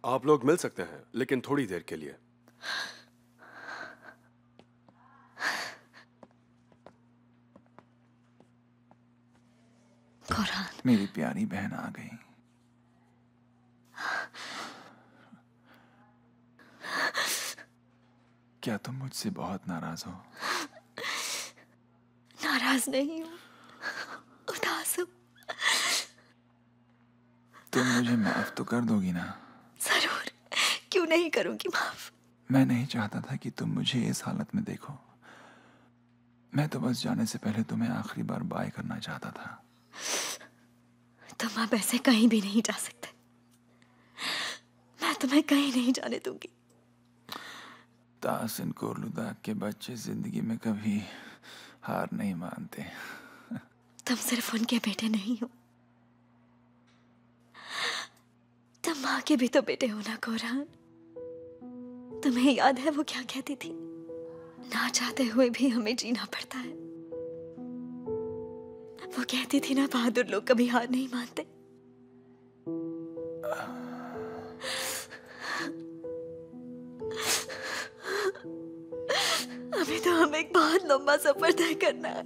आप लोग मिल सकते हैं, लेकिन थोड़ी देर के लिए। कोरहान, मेरी प्यारी बहन आ गई। क्या तुम मुझसे बहुत नाराज हो? नाराज नहीं हूँ, उदास हूँ। तुम मुझे माफ तो कर दोगी ना? जरूर, क्यों नहीं करूंगी माफ। मैं नहीं चाहता था कि तुम मुझे इस हालत में देखो। मैं तो बस जाने से पहले तुम्हें आखिरी बार बाय करना चाहता था। तुम अब ऐसे कहीं भी नहीं जा सकते। मैं तुम्हें कहीं नहीं जाने दूंगी। ताहसिन कोरलुदाग के बच्चे जिंदगी में कभी हार नहीं मानते। तुम सिर्फ उनके बेटे नहीं हो, तुम माँ के भी तो बेटे हो ना कोरहान। तुम्हें याद है वो क्या कहती थी? ना चाहते हुए भी हमें जीना पड़ता है। वो कहती थी ना, बहादुर लोग कभी हार नहीं मानते। अभी तो हमें एक बहुत लंबा सफर तय करना है।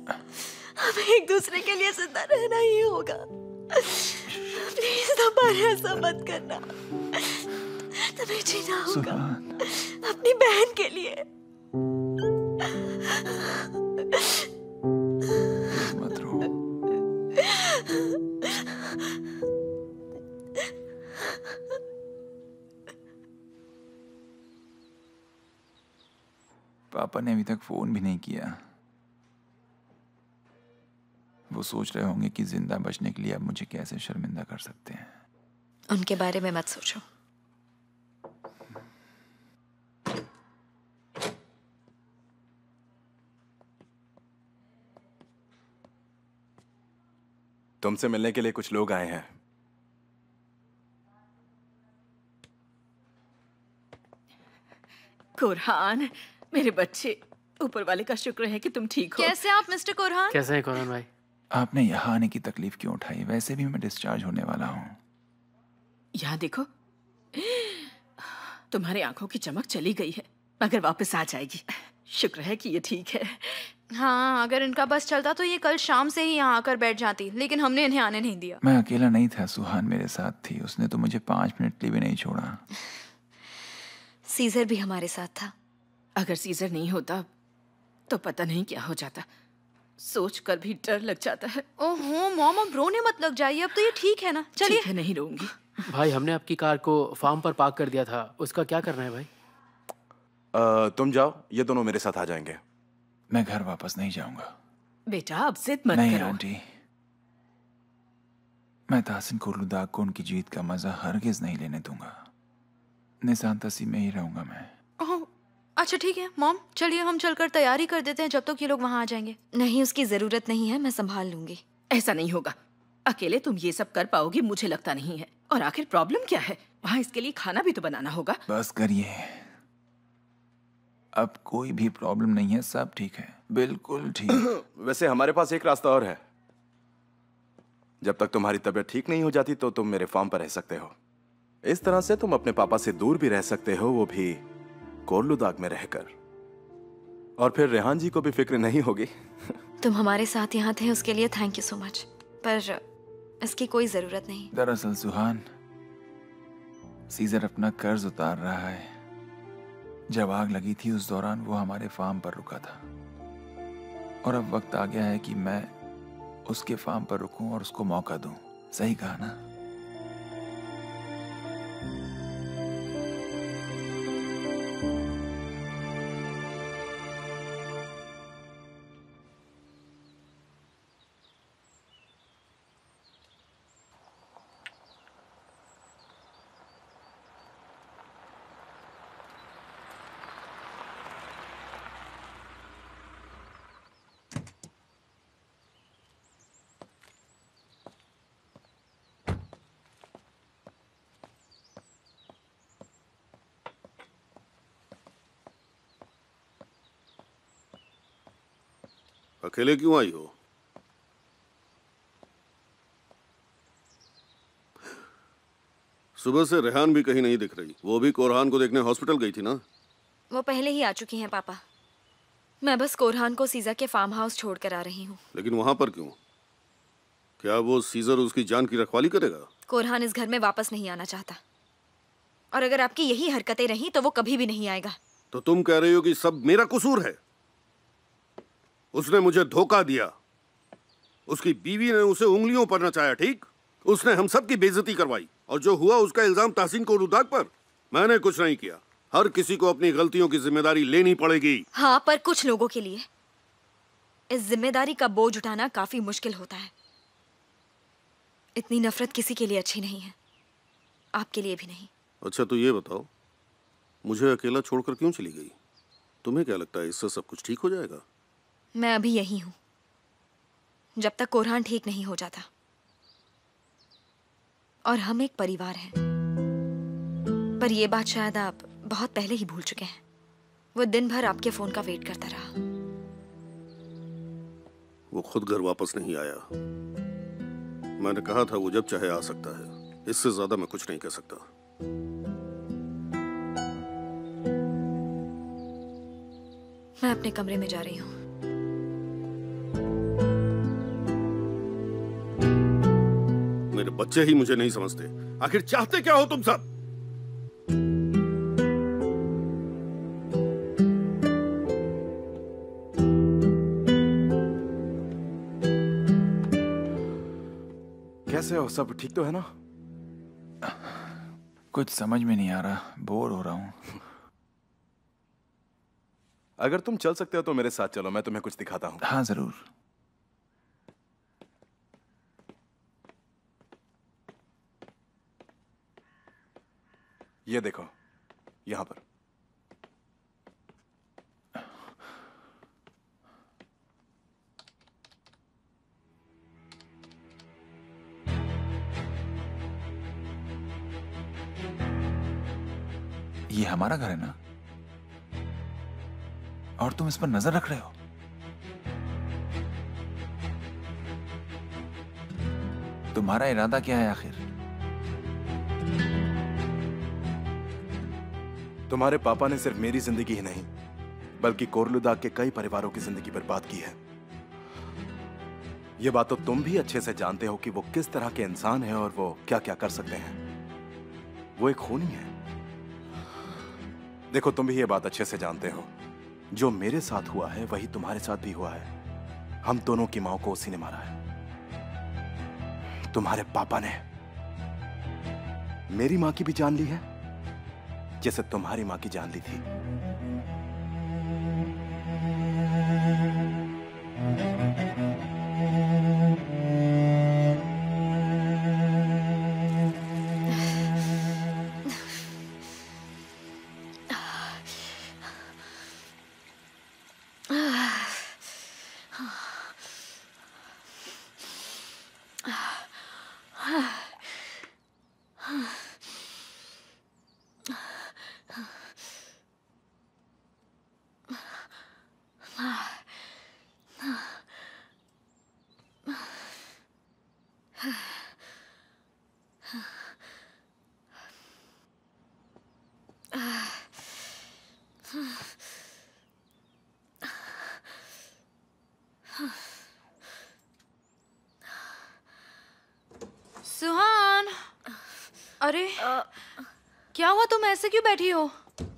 हमें एक दूसरे के लिए जिंदा रहना ही होगा। प्लीज दोबारा ऐसा मत करना। तुम्हें जीना होगा अपनी बहन के लिए। मत रो। पापा ने अभी तक फोन भी नहीं किया। वो सोच रहे होंगे कि जिंदा बचने के लिए अब मुझे कैसे शर्मिंदा कर सकते हैं। उनके बारे में मत सोचो। तुमसे मिलने के लिए कुछ लोग आए हैं। कोरहान, मेरे बच्चे, ऊपर वाले का शुक्र है कि तुम ठीक हो। कैसे आप मिस्टर कोरहान? कैसे हैं कोरहान भाई? आपने यहाँ आने की तकलीफ क्यों उठाई? वैसे भी मैं डिस्चार्ज होने वाला हूँ। यहाँ देखो, तुम्हारी आंखों की चमक चली गई है, मगर वापस आ जाएगी। शुक्र है कि ये ठीक है। हाँ, अगर इनका बस चलता तो ये कल शाम से ही यहाँ आकर बैठ जाती, लेकिन हमने इन्हें आने नहीं दिया। मैं अकेला नहीं था, सुहान मेरे साथ थी। उसने तो मुझे 5 मिनट के लिए भी नहीं छोड़ा। सीजर भी हमारे साथ था। अगर सीजर नहीं होता तो पता नहीं क्या हो जाता। सोच कर भी डर लग जाता है। ओहो मॉम, अब रोने मत लग जाइए। अब तो ये ठीक है ना? चलिए। ठीक है, नहीं रोऊंगी। भाई हमने आपकी कार को फार्म पर पार्क कर दिया था, उसका क्या करना है भाई? तुम जाओ, ये दोनों मेरे साथ आ जाएंगे। मैं घर वापस नहीं जाऊंगा। बेटा अब जिद मत नहीं करो। आंटी, मैं ताहसिन कोरलुदाग को उनकी जीत का मजा हरगिज नहीं लेने दूंगा। निशान तसी में ही रहूंगा मैं। ओह, अच्छा ठीक है मॉम, चलिए हम चलकर तैयारी कर देते हैं जब तक ये लोग वहाँ आ जाएंगे। नहीं, उसकी जरूरत नहीं है, मैं संभाल लूंगी। ऐसा नहीं होगा, अकेले तुम ये सब कर पाओगी मुझे लगता नहीं है। और आखिर प्रॉब्लम क्या है? वहाँ इसके लिए खाना भी तो बनाना होगा। बस करिए, अब कोई भी प्रॉब्लम नहीं है, सब ठीक है, बिल्कुल ठीक। वैसे हमारे पास एक रास्ता और है। जब तक तुम्हारी तबीयत ठीक नहीं हो जाती तो तुम मेरे फार्म पर रह सकते हो। इस तरह से तुम अपने पापा से दूर भी रह सकते हो, वो भी कोरलुदाग में रहकर। और फिर रेहान जी को भी फिक्र नहीं होगी। तुम हमारे साथ यहाँ थे उसके लिए थैंक यू सो मच, पर इसकी कोई जरूरत नहीं। दरअसल सुहान, सीजर अपना कर्ज उतार रहा है। जब आग लगी थी उस दौरान वो हमारे फार्म पर रुका था, और अब वक्त आ गया है कि मैं उसके फार्म पर रुकूं और उसको मौका दूं। सही कहा ना? अकेले क्यों आई हो? सुबह से रेहान भी कहीं नहीं दिख रही। वो भी कोरहान को देखने हॉस्पिटल गई थी ना? वो पहले ही आ चुकी हैं पापा। मैं बस कोरहान को सीजा के फार्म हाउस छोड़ कर आ रही हूँ। लेकिन वहां पर क्यों? क्या वो सीजर उसकी जान की रखवाली करेगा? कोरहान इस घर में वापस नहीं आना चाहता, और अगर आपकी यही हरकतें रही तो वो कभी भी नहीं आएगा। तो तुम कह रही हो कि सब मेरा कसूर है? उसने मुझे धोखा दिया, उसकी बीवी ने उसे उंगलियों पर नचाया, ठीक? उसने हम सब की बेइज्जती करवाई, और जो हुआ उसका इल्जाम तहसीन कोलुदाग पर। मैंने कुछ नहीं किया। हर किसी को अपनी गलतियों की जिम्मेदारी लेनी पड़ेगी। हाँ, पर कुछ लोगों के लिए इस जिम्मेदारी का बोझ उठाना काफी मुश्किल होता है। इतनी नफरत किसी के लिए अच्छी नहीं है, आपके लिए भी नहीं। अच्छा तो ये बताओ, मुझे अकेला छोड़कर क्यों चली गई? तुम्हें क्या लगता है इससे सब कुछ ठीक हो जाएगा? मैं अभी यही हूं जब तक कोरहान ठीक नहीं हो जाता, और हम एक परिवार हैं। पर ये बात शायद आप बहुत पहले ही भूल चुके हैं। वो दिन भर आपके फोन का वेट करता रहा। वो खुद घर वापस नहीं आया। मैंने कहा था वो जब चाहे आ सकता है, इससे ज्यादा मैं कुछ नहीं कह सकता। मैं अपने कमरे में जा रही हूँ। मेरे बच्चे ही मुझे नहीं समझते। आखिर चाहते क्या हो तुम सब? कैसे हो? सब ठीक तो है ना? कुछ समझ में नहीं आ रहा, बोर हो रहा हूँ। अगर तुम चल सकते हो तो मेरे साथ चलो, मैं तुम्हें कुछ दिखाता हूँ। हाँ जरूर। ये देखो, यहां पर। ये हमारा घर है ना? और तुम इस पर नजर रख रहे हो? तुम्हारा इरादा क्या है आखिर? तुम्हारे पापा ने सिर्फ मेरी जिंदगी ही नहीं, बल्कि कोरलुदाग के कई परिवारों की जिंदगी बर्बाद की है। ये बात तो तुम भी अच्छे से जानते हो कि वो किस तरह के इंसान हैं और वो क्या क्या कर सकते हैं। वो एक खूनी है। देखो, तुम भी ये बात अच्छे से जानते हो, जो मेरे साथ हुआ है वही तुम्हारे साथ भी हुआ है। हम दोनों की मां को उसी ने मारा है। तुम्हारे पापा ने मेरी मां की भी जान ली है, जैसे तुम्हारी मां की जान ली थी। सुहान, अरे क्या हुआ? तुम ऐसे क्यों बैठी हो?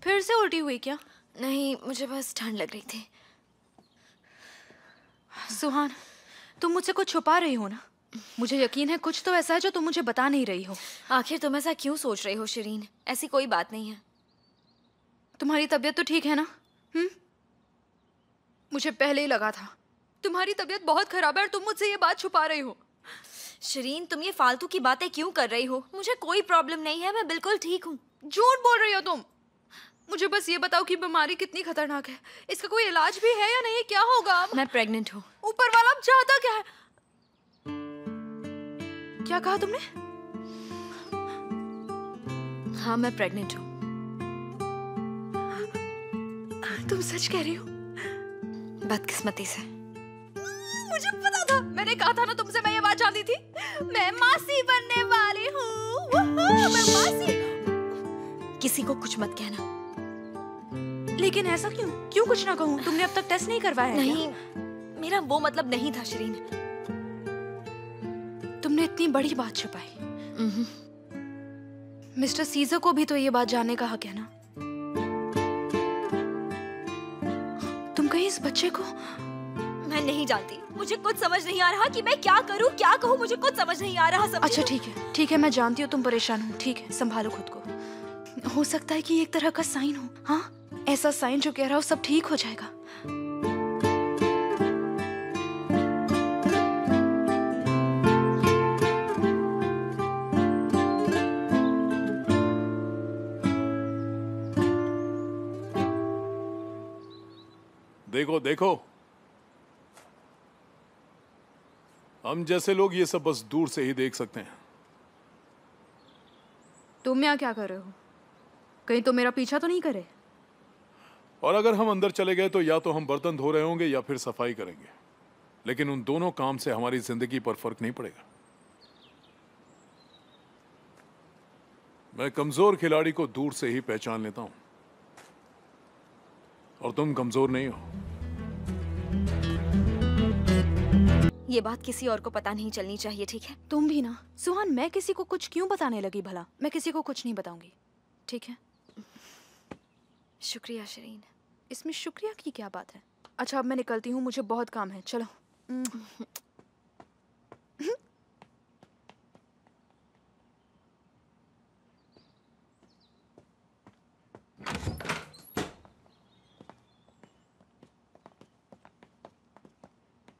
फिर से उल्टी हुई क्या? नहीं, मुझे बस ठंड लग रही थी। सुहान, तुम मुझसे कुछ छुपा रही हो ना? मुझे यकीन है कुछ तो ऐसा है जो तुम मुझे बता नहीं रही हो। आखिर तुम ऐसा क्यों सोच रही हो शिरीन? ऐसी कोई बात नहीं है। तुम्हारी तबीयत तो ठीक है ना? मुझे पहले ही लगा था तुम्हारी तबीयत बहुत खराब है और तुम मुझसे ये बात छुपा रही हो। शिरीन, तुम ये फालतू की बातें क्यों कर रही हो? मुझे कोई प्रॉब्लम नहीं है, मैं बिल्कुल ठीक हूँ। झूठ बोल रही हो तुम। मुझे बस ये बताओ कि बीमारी कितनी खतरनाक है, इसका कोई इलाज भी है या नहीं? क्या होगा? मैं प्रेग्नेंट हूँ। ऊपर वाला अब चाहता क्या है? क्या कहा तुमने? हाँ, मैं प्रेग्नेंट हूँ। तुम सच कह रही हो? बदकिस्मती से। मुझे पता था, मैंने कहा था ना तुमसे, मैं ये बात जानती थी। मैं मासी बनने वाली हूँ। मैं मासी किसी को कुछ मत कहना। लेकिन ऐसा क्यों? क्यों कुछ ना कहूँ? तुमने अब तक टेस्ट नहीं करवाया है? नहीं, मेरा वो मतलब नहीं था शरीन। तुमने इतनी बड़ी बात छुपाई। मिस्टर सीजर को भी तो ये बात जानने का हक है ना। तुम कहीं इस बच्चे को... मैं नहीं जानती, मुझे कुछ समझ नहीं आ रहा कि मैं क्या करूं, क्या कहूं, मुझे कुछ समझ नहीं आ रहा। अच्छा ठीक है, मैं जानती हूँ तुम परेशान हो। ठीक है, संभालो खुद को। हो सकता है कि एक तरह का साइन हो। हाँ, ऐसा साइन जो कह रहा हो सब ठीक हो जाएगा। देखो देखो, हम जैसे लोग ये सब बस दूर से ही देख सकते हैं। तुम यहाँ क्या कर रहे हो? कहीं तो मेरा पीछा तो नहीं करे? और अगर हम अंदर चले गए तो या तो हम बर्तन धो रहे होंगे या फिर सफाई करेंगे, लेकिन उन दोनों काम से हमारी जिंदगी पर फर्क नहीं पड़ेगा। मैं कमजोर खिलाड़ी को दूर से ही पहचान लेता हूं, और तुम कमजोर नहीं हो। ये बात किसी और को पता नहीं चलनी चाहिए, ठीक है? तुम भी ना। सुहान, मैं किसी को कुछ क्यों बताने लगी भला? मैं किसी को कुछ नहीं बताऊंगी, ठीक है? शुक्रिया शरीन। इसमें शुक्रिया की क्या बात है? अच्छा, अब मैं निकलती हूँ, मुझे बहुत काम है। चलो।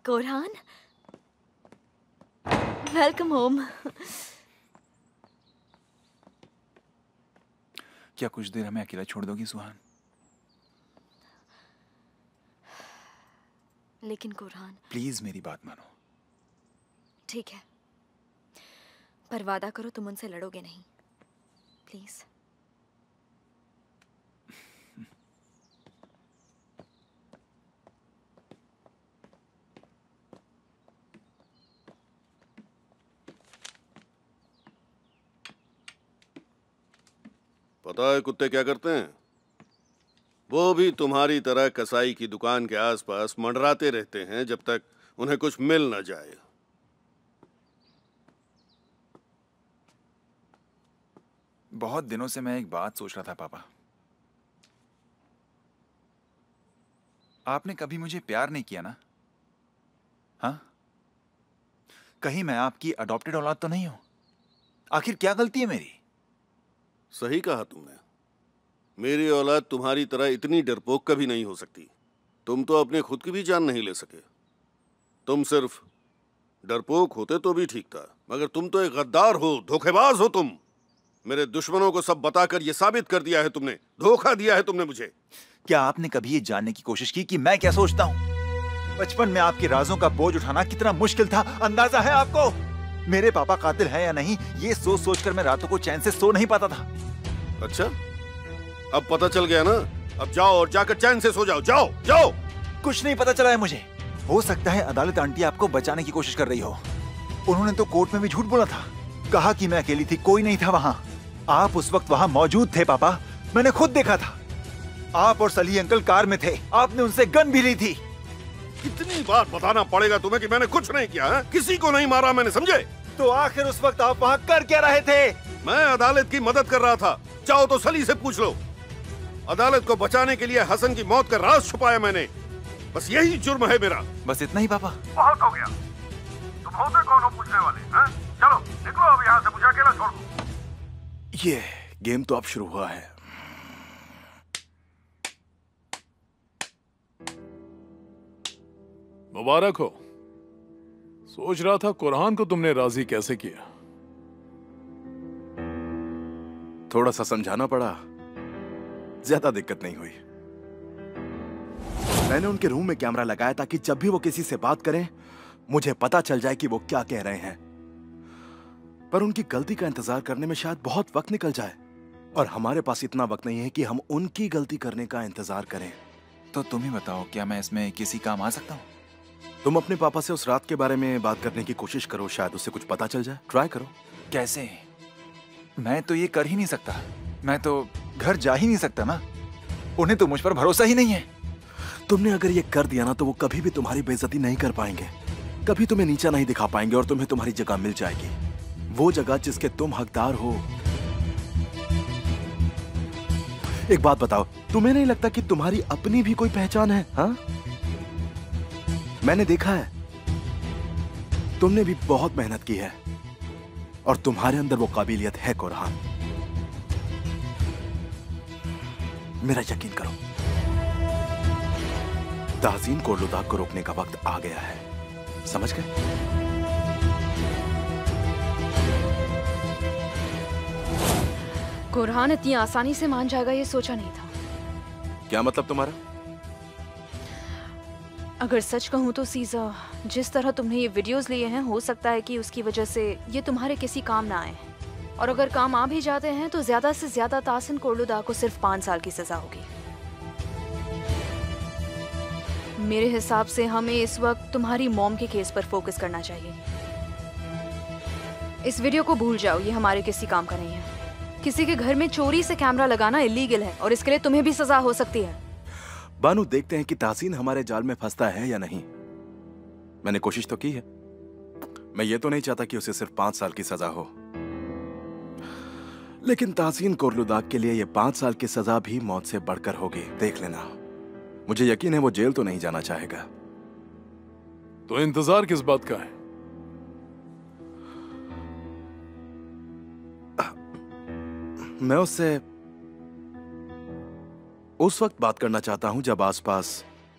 कोरहान, वेलकम होम। क्या कुछ देर हमें अकेला छोड़ दोगी सुहान? लेकिन कोरहान, प्लीज मेरी बात मानो। ठीक है, पर वादा करो तुम उनसे लड़ोगे नहीं, प्लीज। पता है कुत्ते क्या करते हैं? वो भी तुम्हारी तरह कसाई की दुकान के आसपास मंडराते रहते हैं जब तक उन्हें कुछ मिल न जाए। बहुत दिनों से मैं एक बात सोच रहा था पापा। आपने कभी मुझे प्यार नहीं किया ना? हाँ? कहीं मैं आपकी अडॉप्टेड औलाद तो नहीं हूं? आखिर क्या गलती है मेरी? सही कहा तुमने। मेरी औलाद तुम्हारी तरह इतनी डरपोक कभी नहीं हो सकती। तुम तो अपने खुद की भी जान नहीं ले सके। तुम सिर्फ डरपोक होते तो भी ठीक था, मगर तुम तो एक गद्दार हो, धोखेबाज हो तुम। मेरे दुश्मनों को सब बताकर यह साबित कर दिया है तुमने, धोखा दिया है तुमने मुझे। क्या आपने कभी ये जानने की कोशिश की कि मैं क्या सोचता हूँ? बचपन में आपके राजों का बोझ उठाना कितना मुश्किल था, अंदाजा है आपको? मेरे पापा कातिल हैं या नहीं, ये सोच सोचकर मैं रातों को चैन से सो नहीं पाता था। अच्छा, अब पता चल गया ना? अब जाओ और जाकर चैन से सो जाओ। जाओ जाओ। कुछ नहीं पता चला है मुझे। हो सकता है अदालत आंटी आपको बचाने की कोशिश कर रही हो। उन्होंने तो कोर्ट में भी झूठ बोला था, कहा कि मैं अकेली थी, कोई नहीं था वहाँ। आप उस वक्त वहाँ मौजूद थे पापा, मैंने खुद देखा था। आप और सली अंकल कार में थे, आपने उनसे गन भी ली थी। कितनी बार बताना पड़ेगा तुम्हें कि मैंने कुछ नहीं किया है? किसी को नहीं मारा मैंने, समझे? तो आखिर उस वक्त आप वहाँ कर क्या रहे थे? मैं अदालत की मदद कर रहा था। चाहो तो सली से पूछ लो। अदालत को बचाने के लिए हसन की मौत का राज छुपाया मैंने। बस यही जुर्म है मेरा। बस इतना ही पापा? बहुत हो गया। तुम होते कौन हो पूछने वाले? हैं? चलो निकलो अब यहाँ से, मुझे अकेला छोड़ दो। ये गेम तो अब शुरू हुआ है। मुबारक हो। सोच रहा था कुरान को तुमने राजी कैसे किया। थोड़ा सा समझाना पड़ा, ज्यादा दिक्कत नहीं हुई। मैंने उनके रूम में कैमरा लगाया ताकि जब भी वो किसी से बात करें मुझे पता चल जाए कि वो क्या कह रहे हैं। पर उनकी गलती का इंतजार करने में शायद बहुत वक्त निकल जाए, और हमारे पास इतना वक्त नहीं है कि हम उनकी गलती करने का इंतजार करें। तो तुम ही बताओ, क्या मैं इसमें किसी काम आ सकता हूँ? तुम अपने पापा से उस रात के बारे में बात करने की कोशिश करो, शायद उससे कुछ पता चल जाए। ट्राई करो। कैसे? मैं तो ये कर ही नहीं सकता। मैं तो घर जा ही नहीं सकता ना। उन्हें तो मुझ पर भरोसा ही नहीं है। तुमने अगर ये कर दिया ना तो वो कभी भी तुम्हारी बेइज्जती नहीं कर पाएंगे, कभी तुम्हें नीचा नहीं दिखा पाएंगे और तुम्हें तुम्हारी जगह मिल जाएगी, वो जगह जिसके तुम हकदार हो। एक बात बताओ, तुम्हें नहीं लगता कि तुम्हारी अपनी भी कोई पहचान है? हाँ, मैंने देखा है, तुमने भी बहुत मेहनत की है और तुम्हारे अंदर वो काबिलियत है कुरहान। मेरा यकीन करो, तहसीन कोर्लुदाग को रोकने का वक्त आ गया है, समझ गए? कुरहान इतनी आसानी से मान जाएगा ये सोचा नहीं था। क्या मतलब तुम्हारा? अगर सच कहूं तो सीज़ा, जिस तरह तुमने ये वीडियोस लिए हैं, हो सकता है कि उसकी वजह से ये तुम्हारे किसी काम ना आए, और अगर काम आ भी जाते हैं तो ज्यादा से ज्यादा तासिन कोर्लुदाग को सिर्फ 5 साल की सजा होगी। मेरे हिसाब से हमें इस वक्त तुम्हारी मॉम के केस पर फोकस करना चाहिए। इस वीडियो को भूल जाओ, ये हमारे किसी काम का नहीं है। किसी के घर में चोरी से कैमरा लगाना इलीगल है और इसके लिए तुम्हें भी सजा हो सकती है। बानू, देखते हैं कि तासीन हमारे जाल में फंसता है या नहीं। मैंने कोशिश तो की है। मैं ये तो नहीं चाहता कि उसे सिर्फ 5 साल की सजा हो, लेकिन तासीन कोर्लुदाग के लिए ये 5 साल की सजा भी मौत से बढ़कर होगी। देख लेना, मुझे यकीन है वो जेल तो नहीं जाना चाहेगा। तो इंतजार किस बात का है? मैं उससे उस वक्त बात करना चाहता हूं जब आसपास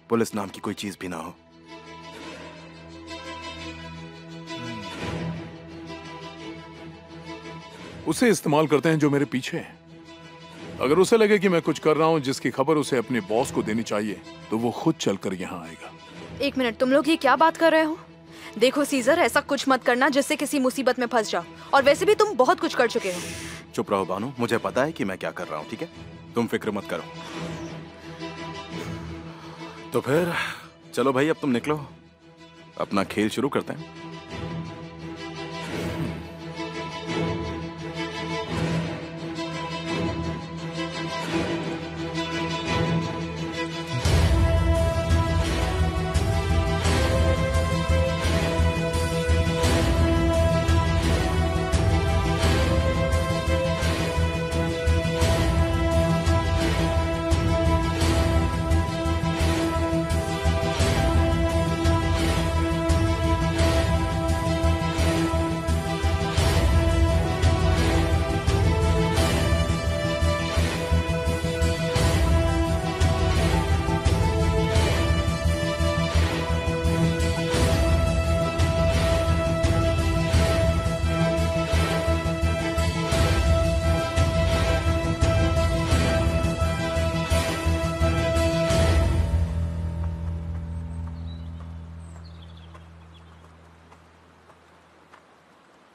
पुलिस नाम की कोई चीज भी ना हो। उसे इस्तेमाल करते हैं जो मेरे पीछे है। अगर उसे लगे कि मैं कुछ कर रहा हूं जिसकी खबर उसे अपने बॉस को देनी चाहिए, तो वो खुद चलकर यहाँ आएगा। 1 मिनट, तुम लोग ये क्या बात कर रहे हो? देखो सीजर, ऐसा कुछ मत करना जिससे किसी मुसीबत में फंस जाओ, और वैसे भी तुम बहुत कुछ कर चुके हो। चुप रहो बानू, मुझे पता है कि मैं क्या कर रहा हूं, ठीक है? तुम फिक्र मत करो। तो फिर चलो भाई, अब तुम निकलो, अपना खेल शुरू करते हैं।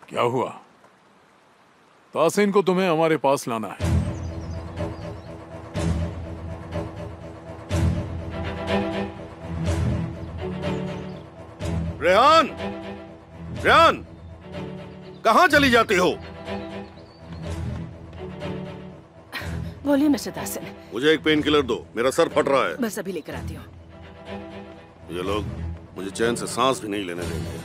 क्या हुआ? तासीन को तुम्हें हमारे पास लाना है। रेहान, रेहान, कहां चली जाती हो? बोलिए मिस्टर तासिन। मुझे एक पेन किलर दो, मेरा सर फट रहा है। बस अभी लेकर आती हूँ। ये लोग मुझे चैन से सांस भी नहीं लेने देंगे।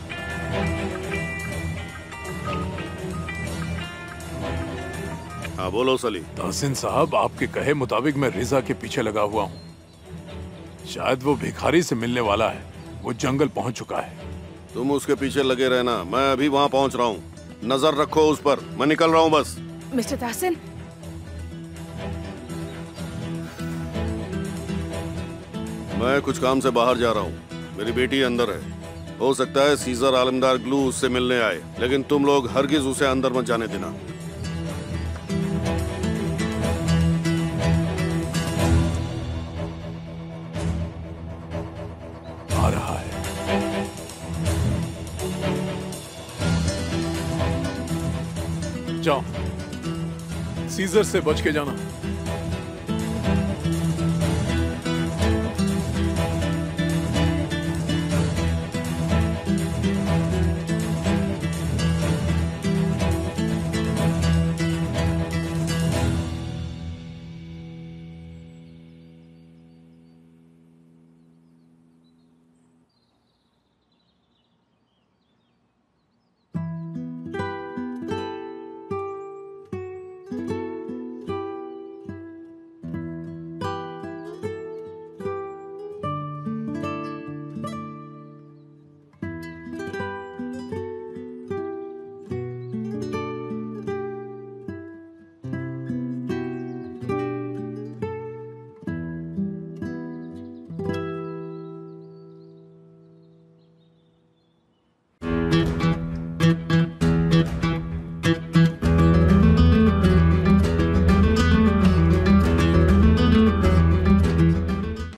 हाँ बोलो सली। तासिन साहब, आपके कहे मुताबिक मैं रिजा के पीछे लगा हुआ हूँ। शायद वो भिखारी से मिलने वाला है, वो जंगल पहुंच चुका है। तुम उसके पीछे लगे रहना, मैं अभी वहां पहुंच रहा हूँ। नजर रखो उस पर, मैं निकल रहा हूँ बस। मिस्टर तासिन, मैं कुछ काम से बाहर जा रहा हूँ, मेरी बेटी अंदर है। हो सकता है सीजर आलमदार ग्लू उससे मिलने आए, लेकिन तुम लोग हरगिज उसे अंदर मत जाने देना। आ रहा है। जाओ, सीजर से बच के जाना।